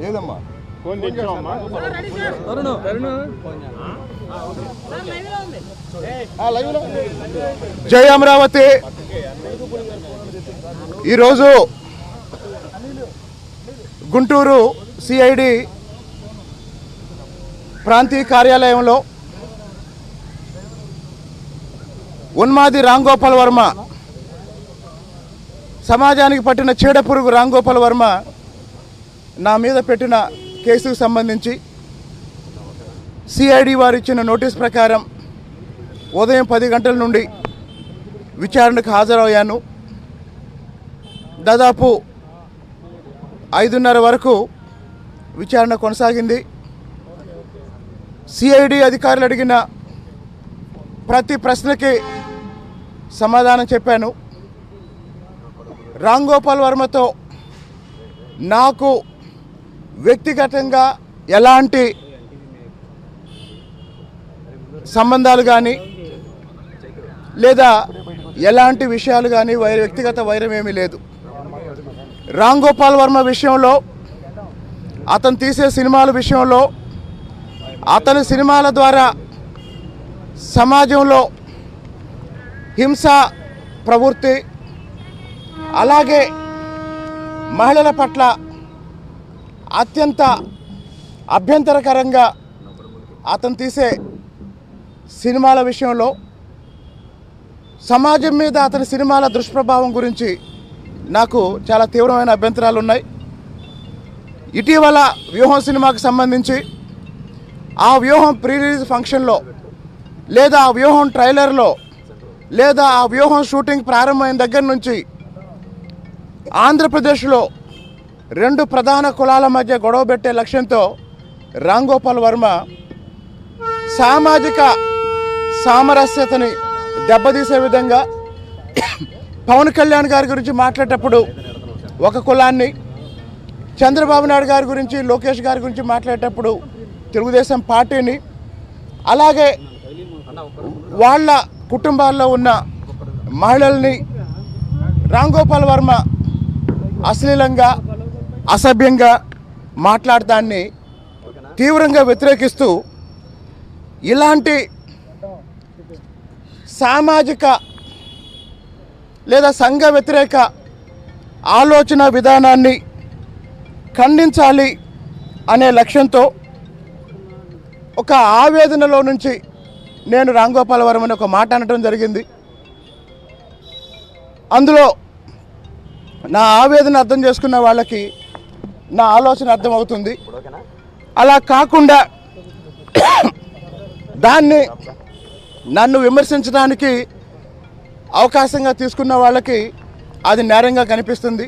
ఏదమ్మా జై అమరావతి. ఈరోజు గుంటూరు సిఐడి ప్రాంతీయ కార్యాలయంలో ఉన్మాది రాంగోపాల్ వర్మ, సమాజానికి పట్టిన చీడపురుగు రాంగోపాల్ వర్మ నా మీద పెట్టిన కేసుకు సంబంధించి సిఐడి వారు ఇచ్చిన నోటీస్ ప్రకారం ఉదయం 10 గంటల నుండి విచారణకు హాజరయ్యాను. దాదాపు 5:30 వరకు విచారణ కొనసాగింది. సిఐడి అధికారులు అడిగిన ప్రతి ప్రశ్నకి సమాధానం చెప్పాను. రాంగోపాల్ వర్మతో నాకు వ్యక్తిగతంగా ఎలాంటి సంబంధాలు కానీ లేదా ఎలాంటి విషయాలు కానీ వ్యక్తిగత వైరం ఏమీ లేదు. రాంగోపాల్ వర్మ విషయంలో, అతను తీసే సినిమాల విషయంలో, అతని సినిమాల ద్వారా సమాజంలో హింస ప్రవృత్తి, అలాగే మహిళల పట్ల అత్యంత అభ్యంతరకరంగా అతను తీసే సినిమాల విషయంలో, సమాజం మీద అతని సినిమాల దుష్ప్రభావం గురించి నాకు చాలా తీవ్రమైన అభ్యంతరాలు ఉన్నాయి. ఇటీవల వ్యూహం సినిమాకు సంబంధించి ఆ వ్యూహం ప్రీ రిలీజ్ ఫంక్షన్లో, లేదా ఆ వ్యూహం ట్రైలర్లో, లేదా ఆ వ్యూహం షూటింగ్ ప్రారంభమైన దగ్గర నుంచి ఆంధ్రప్రదేశ్లో 2 ప్రధాన కులాల మధ్య గొడవ పెట్టే లక్ష్యంతో రాంగోపాల్ వర్మ సామాజిక సామరస్యతని దెబ్బతీసే విధంగా పవన్ కళ్యాణ్ గారి గురించి మాట్లాడేటప్పుడు ఒక కులాన్ని, చంద్రబాబు నాయుడు గారి గురించి, లోకేష్ గారి గురించి మాట్లాడేటప్పుడు తెలుగుదేశం పార్టీని, అలాగే వాళ్ళ కుటుంబాల్లో ఉన్న మహిళల్ని రాంగోపాల్ వర్మ అశ్లీలంగా, అసభ్యంగా మాట్లాడటాన్ని తీవ్రంగా వ్యతిరేకిస్తూ ఇలాంటి సామాజిక లేదా సంఘ వ్యతిరేక ఆలోచన విధానాన్ని ఖండించాలి అనే లక్ష్యంతో ఒక ఆవేదనలో నుంచి నేను రాంగోపాల్ వర్మని ఒక మాట అనడం జరిగింది. అందులో నా ఆవేదన అర్థం చేసుకున్న వాళ్ళకి నా ఆలోచన అర్థమవుతుంది. అలా కాకుండా దాన్ని నన్ను విమర్శించడానికి అవకాశంగా తీసుకున్న వాళ్ళకి అది నేరంగా కనిపిస్తుంది.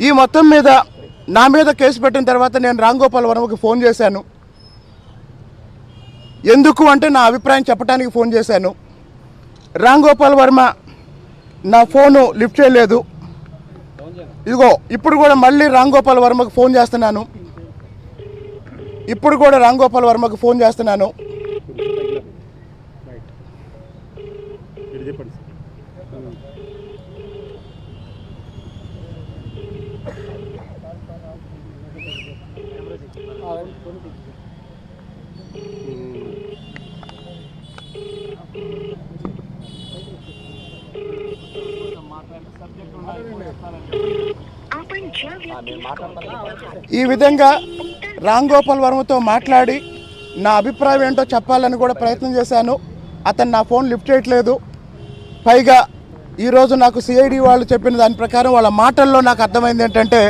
ఈ మొత్తం మీద నా మీద కేసు పెట్టిన తర్వాత నేను రాంగోపాల్ వర్మకి ఫోన్ చేశాను. ఎందుకు అంటే నా అభిప్రాయం చెప్పడానికి ఫోన్ చేశాను. రాంగోపాల్ వర్మ నా ఫోను లిఫ్ట్ చేయలేదు. ఇదిగో ఇప్పుడు కూడా మళ్ళీ రాంగోపాల్ వర్మకు ఫోన్ చేస్తున్నాను. ఈ విధంగా రాంగోపాల్ వర్మతో మాట్లాడి నా అభిప్రాయం ఏంటో చెప్పాలని కూడా ప్రయత్నం చేశాను. అతను నా ఫోన్ లిఫ్ట్ చేయట్లేదు. పైగా ఈరోజు నాకు సిఐడి వాళ్ళు చెప్పిన దాని ప్రకారం వాళ్ళ మాటల్లో నాకు అర్థమైంది ఏంటంటే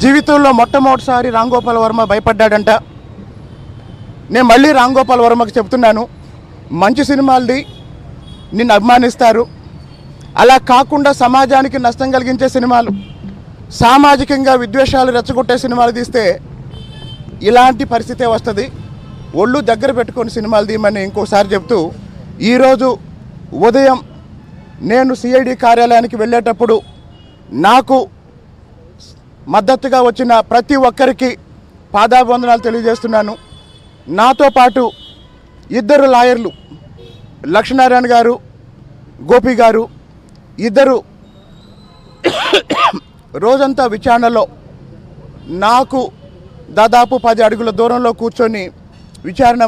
జీవితంలో మొట్టమొదటిసారి రాంగోపాల్ వర్మ భయపడ్డాడంట. నేను మళ్ళీ రాంగోపాల్ వర్మకి చెప్తున్నాను, మంచి సినిమాలది, నిన్ను అభిమానిస్తారు. అలా కాకుండా సమాజానికి నష్టం కలిగించే సినిమాలు, సామాజికంగా విద్వేషాలు రెచ్చగొట్టే సినిమాలు తీస్తే ఇలాంటి పరిస్థితే వస్తుంది. ఒళ్ళు దగ్గర పెట్టుకొని సినిమాలు తీయమని ఇంకోసారి చెప్తూ, ఈరోజు ఉదయం నేను సిఐడి కార్యాలయానికి వెళ్ళేటప్పుడు నాకు మద్దతుగా వచ్చిన ప్రతి ఒక్కరికి పాదాభివందనాలు తెలియజేస్తున్నాను. నాతో పాటు 2 లాయర్లు, లక్ష్మీనారాయణ గారు, గోపి గారు, 2 రోజంతా విచారణలో నాకు దాదాపు 10 అడుగుల దూరంలో కూర్చొని విచారణ